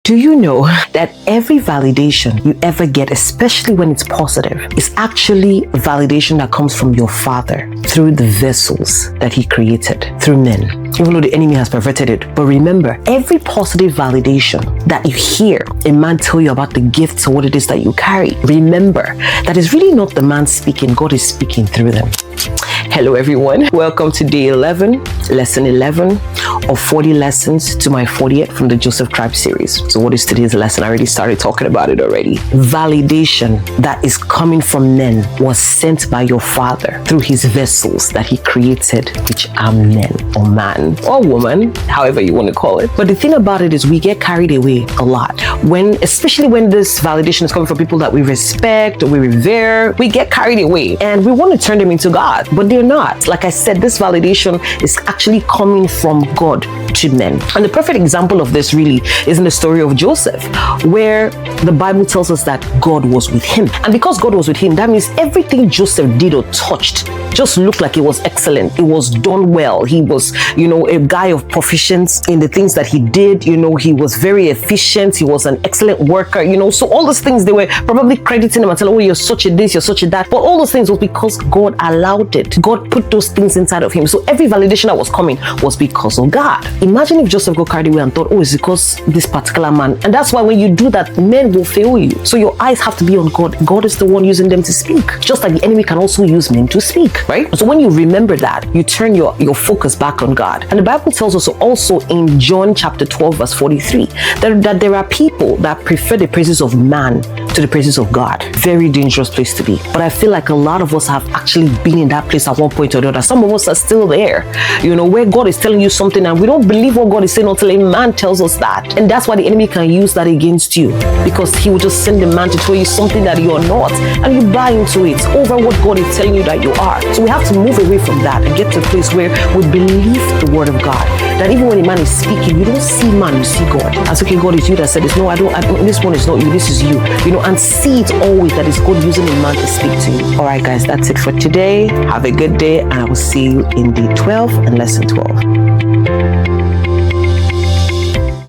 Do you know that every validation you ever get, especially when it's positive, is actually a validation that comes from your Father through the vessels that He created, through men, even though the enemy has perverted it. But remember, every positive validation that you hear a man tell you about the gifts or what it is that you carry, remember that is really not the man speaking, God is speaking through them. Hello everyone, welcome to day 11, lesson 11 of 40 lessons to my 40th from the Joseph Tribe series. So what is today's lesson? I already started talking about it already. Validation that is coming from men was sent by your Father through His vessels that He created, which are men or man or woman, however you want to call it. But the thing about it is we get carried away a lot especially when this validation is coming from people that we respect or we revere. We get carried away and we want to turn them into God, but they're not. Like I said, this validation is actually coming from God to men. And the perfect example of this really is in the story of Joseph, where the Bible tells us that God was with him. And because God was with him, that means everything Joseph did or touched just looked like it was excellent. It was done well. He was, a guy of proficiency in the things that he did. He was very efficient. He was an excellent worker, So all those things, they were probably crediting him and telling, oh, you're such a this, you're such a that. But all those things was because God allowed it. God put those things inside of him. So every validation that was coming was because of God. Imagine if Joseph got carried away and thought, oh, it's because this particular man. And that's why when you do that, men will fail you. So your eyes have to be on God. God is the one using them to speak. Just like the enemy can also use men to speak, right? So when you remember that, you turn your focus back on God. And the Bible tells us also in John chapter 12, verse 43, that there are people that prefer the praises of man to the praises of God. Very dangerous place to be. But I feel like a lot of us have actually been in that place at one point or the other. Some of us are still there, where God is telling you something and we don't believe what God is saying until a man tells us that. And that's why the enemy can use that against you, because he will just send a man to tell you something that you're not, and you buy into it over what God is telling you that you are. So we have to move away from that and get to a place where we believe the word of God. That even when a man is speaking, you don't see man, you see God. As okay, God is you that said this. No, this one is not you, this is you. And see it always that it's God using a man to speak to you. All right, guys, that's it for today. Have a good day, and I will see you in day 12 and lesson 12.